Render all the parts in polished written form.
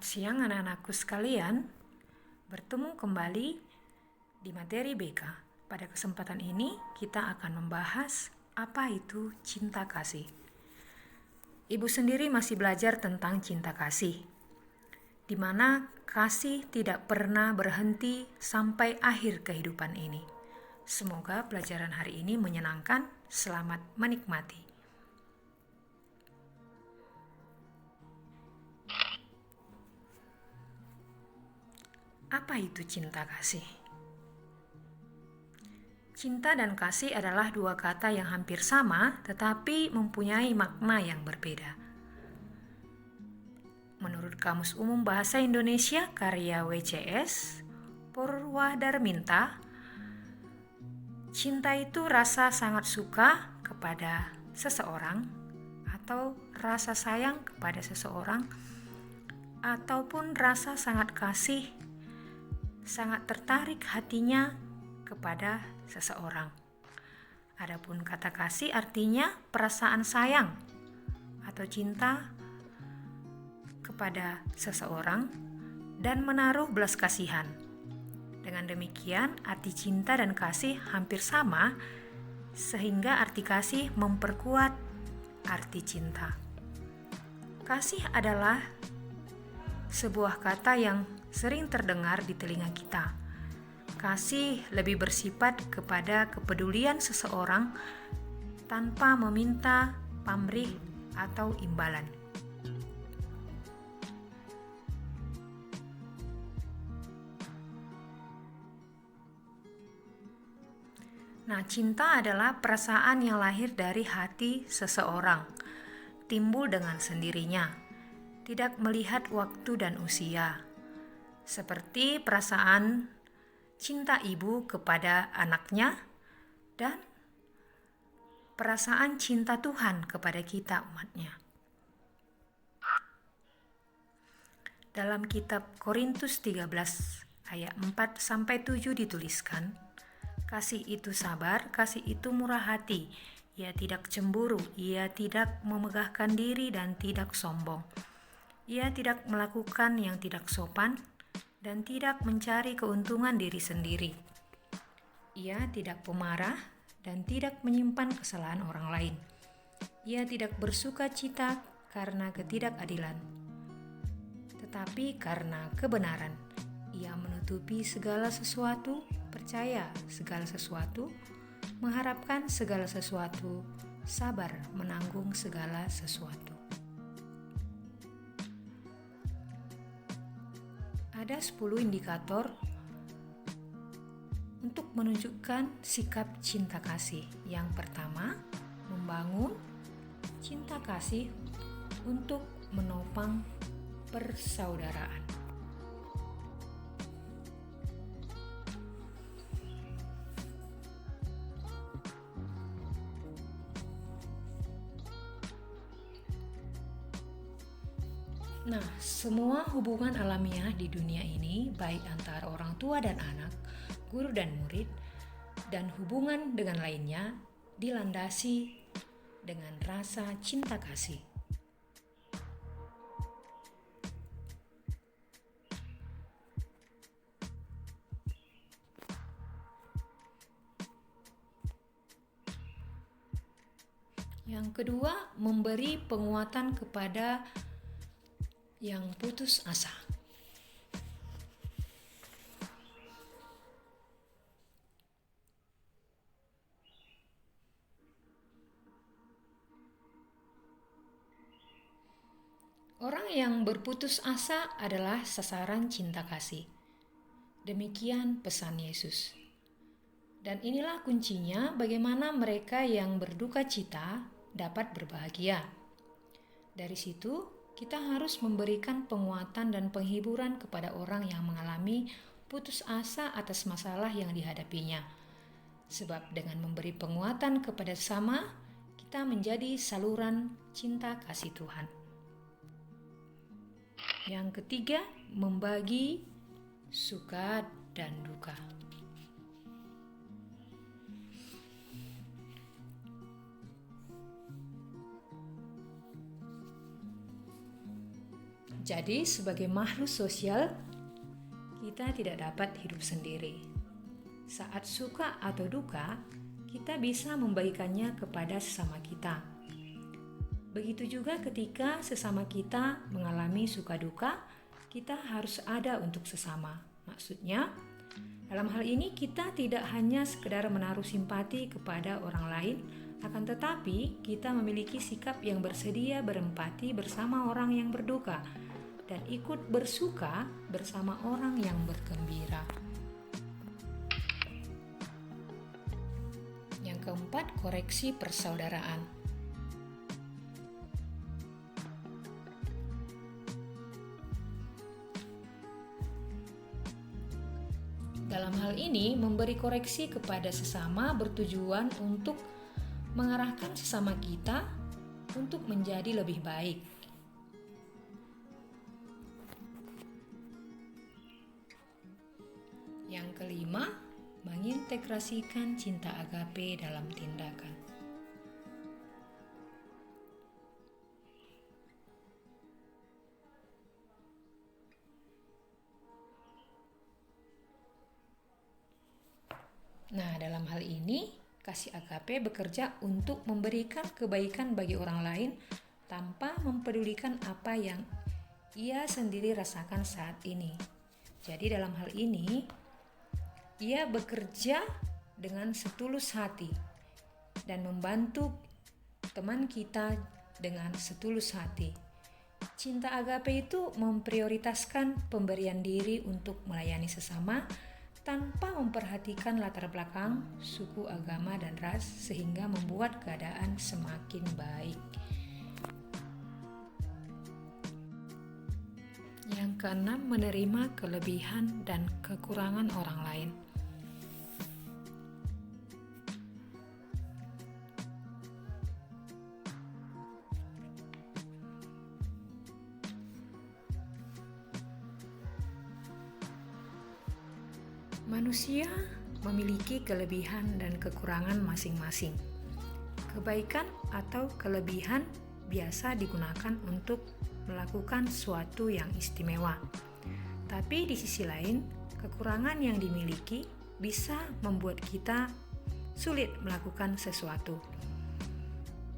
Siang anak-anakku sekalian, bertemu kembali di materi BK. Pada kesempatan ini kita akan membahas apa itu cinta kasih. Ibu sendiri masih belajar tentang cinta kasih, di mana kasih tidak pernah berhenti sampai akhir kehidupan ini. Semoga pelajaran hari ini menyenangkan. Selamat menikmati. Apa itu cinta kasih? Cinta dan kasih adalah dua kata yang hampir sama, tetapi mempunyai makna yang berbeda. Menurut Kamus Umum Bahasa Indonesia karya WCS, Purwadarminta, cinta itu rasa sangat suka kepada seseorang, atau rasa sayang kepada seseorang, ataupun rasa sangat kasih, sangat tertarik hatinya kepada seseorang. Adapun kata kasih artinya perasaan sayang atau cinta kepada seseorang dan menaruh belas kasihan. Dengan demikian, arti cinta dan kasih hampir sama, sehingga arti kasih memperkuat arti cinta. Kasih adalah sebuah kata yang sering terdengar di telinga kita. Kasih lebih bersifat kepada kepedulian seseorang tanpa meminta pamrih atau imbalan. Nah, cinta adalah perasaan yang lahir dari hati seseorang, timbul dengan sendirinya, tidak melihat waktu dan usia. Seperti perasaan cinta ibu kepada anaknya dan perasaan cinta Tuhan kepada kita umatnya. Dalam kitab Korintus 13 ayat 4-7 dituliskan, kasih itu sabar, kasih itu murah hati, ia tidak cemburu, ia tidak memegahkan diri dan tidak sombong. Ia tidak melakukan yang tidak sopan dan tidak mencari keuntungan diri sendiri. Ia tidak pemarah dan tidak menyimpan kesalahan orang lain. Ia tidak bersuka cita karena ketidakadilan, tetapi karena kebenaran. Ia menutupi segala sesuatu, percaya segala sesuatu, mengharapkan segala sesuatu, sabar menanggung segala sesuatu. Ada 10 indikator untuk menunjukkan sikap cinta kasih. Yang pertama, membangun cinta kasih untuk menopang persaudaraan. Nah, semua hubungan alamiah di dunia ini, baik antara orang tua dan anak, guru dan murid, dan hubungan dengan lainnya, dilandasi dengan rasa cinta kasih. Yang kedua, memberi penguatan kepada yang putus asa. Orang yang berputus asa adalah sasaran cinta kasih. Demikian pesan Yesus. Dan inilah kuncinya bagaimana mereka yang berduka cita dapat berbahagia. Dari situ, kita harus memberikan penguatan dan penghiburan kepada orang yang mengalami putus asa atas masalah yang dihadapinya. Sebab dengan memberi penguatan kepada sesama, kita menjadi saluran cinta kasih Tuhan. Yang ketiga, membagi suka dan duka. Jadi, sebagai makhluk sosial, kita tidak dapat hidup sendiri. Saat suka atau duka, kita bisa membagikannya kepada sesama kita. Begitu juga ketika sesama kita mengalami suka duka, kita harus ada untuk sesama. Maksudnya, dalam hal ini kita tidak hanya sekedar menaruh simpati kepada orang lain, akan tetapi kita memiliki sikap yang bersedia berempati bersama orang yang berduka dan ikut bersuka bersama orang yang bergembira. Yang keempat, koreksi persaudaraan. Dalam hal ini, memberi koreksi kepada sesama bertujuan untuk mengarahkan sesama kita untuk menjadi lebih baik. Yang kelima, mengintegrasikan cinta agape dalam tindakan. Nah, dalam hal ini, kasih agape bekerja untuk memberikan kebaikan bagi orang lain tanpa mempedulikan apa yang ia sendiri rasakan saat ini. Jadi dalam hal ini, ia bekerja dengan setulus hati dan membantu teman kita dengan setulus hati. Cinta agape itu memprioritaskan pemberian diri untuk melayani sesama tanpa memperhatikan latar belakang, suku, agama, dan ras, sehingga membuat keadaan semakin baik. Yang keenam, menerima kelebihan dan kekurangan orang lain. Manusia memiliki kelebihan dan kekurangan masing-masing. Kebaikan atau kelebihan biasa digunakan untuk melakukan sesuatu yang istimewa. Tapi di sisi lain, kekurangan yang dimiliki bisa membuat kita sulit melakukan sesuatu.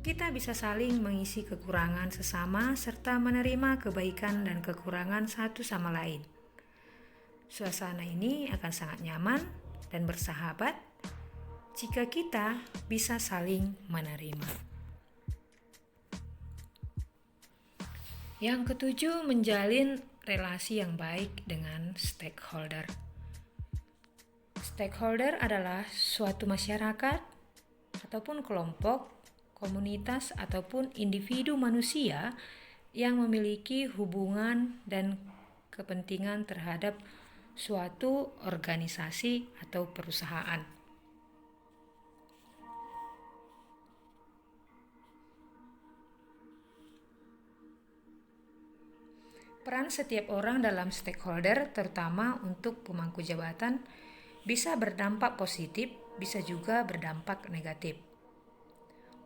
Kita bisa saling mengisi kekurangan sesama serta menerima kebaikan dan kekurangan satu sama lain. Suasana ini akan sangat nyaman dan bersahabat jika kita bisa saling menerima. Yang ketujuh, menjalin relasi yang baik dengan stakeholder. Stakeholder adalah suatu masyarakat ataupun kelompok, komunitas ataupun individu manusia yang memiliki hubungan dan kepentingan terhadap suatu organisasi atau perusahaan. Peran setiap orang dalam stakeholder, terutama untuk pemangku jabatan, bisa berdampak positif, bisa juga berdampak negatif.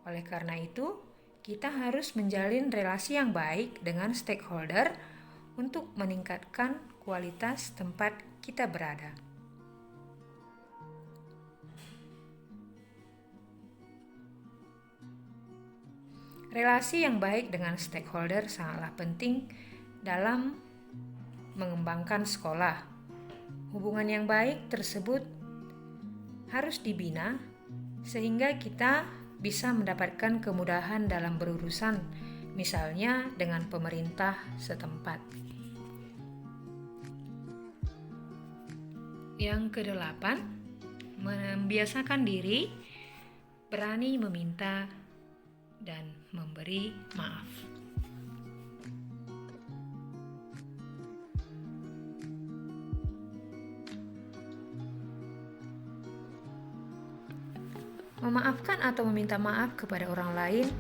Oleh karena itu, kita harus menjalin relasi yang baik dengan stakeholder untuk meningkatkan kualitas tempat kita berada. Relasi yang baik dengan stakeholder sangatlah penting dalam mengembangkan sekolah. Hubungan yang baik tersebut harus dibina sehingga kita bisa mendapatkan kemudahan dalam berurusan, misalnya dengan pemerintah setempat. Yang kedelapan, membiasakan diri berani meminta dan memberi maaf. Memaafkan atau meminta maaf kepada orang lain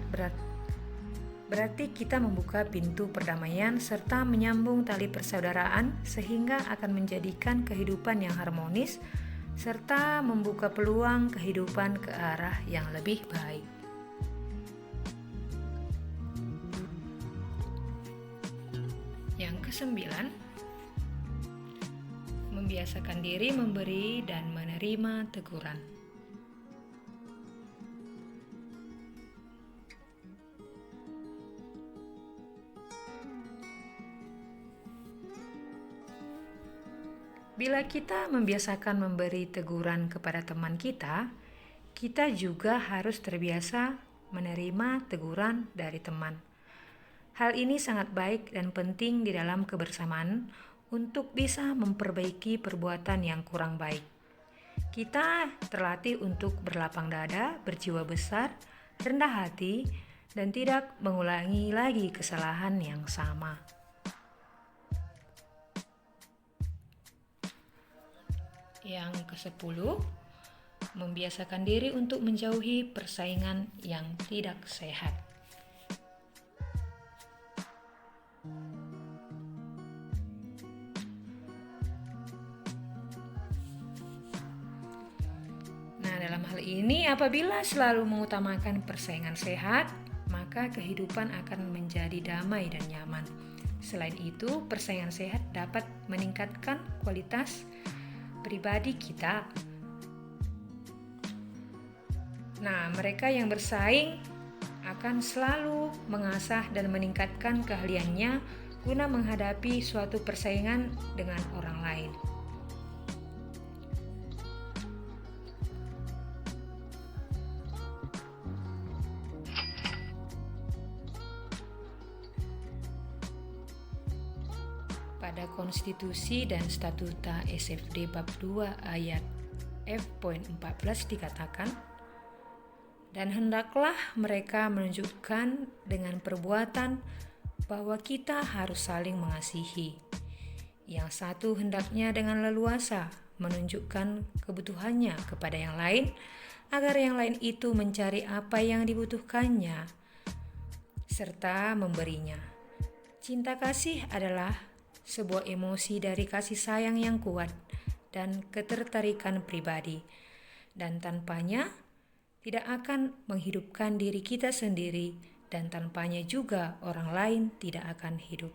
berarti kita membuka pintu perdamaian serta menyambung tali persaudaraan sehingga akan menjadikan kehidupan yang harmonis serta membuka peluang kehidupan ke arah yang lebih baik. Yang membiasakan diri memberi dan menerima teguran. Bila kita membiasakan memberi teguran kepada teman kita juga harus terbiasa menerima teguran dari teman. Hal ini sangat baik dan penting di dalam kebersamaan untuk bisa memperbaiki perbuatan yang kurang baik. Kita terlatih untuk berlapang dada, berjiwa besar, rendah hati, dan tidak mengulangi lagi kesalahan yang sama. Yang ke-10, membiasakan diri untuk menjauhi persaingan yang tidak sehat. Nah, dalam hal ini apabila selalu mengutamakan persaingan sehat, maka kehidupan akan menjadi damai dan nyaman. Selain itu, persaingan sehat dapat meningkatkan kualitas pribadi kita. Nah, mereka yang bersaing akan selalu mengasah dan meningkatkan keahliannya guna menghadapi suatu persaingan dengan orang lain. Pada Konstitusi dan Statuta SFD Bab 2 ayat F.14 dikatakan, dan hendaklah mereka menunjukkan dengan perbuatan bahwa kita harus saling mengasihi. Yang satu hendaknya dengan leluasa menunjukkan kebutuhannya kepada yang lain, agar yang lain itu mencari apa yang dibutuhkannya, serta memberinya. Cinta kasih adalah sebuah emosi dari kasih sayang yang kuat dan ketertarikan pribadi, dan tanpanya tidak akan menghidupkan diri kita sendiri, dan tanpanya juga orang lain tidak akan hidup.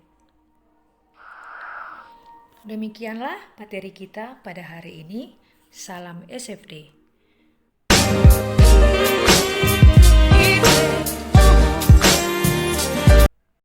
Demikianlah materi kita pada hari ini. Salam SFD.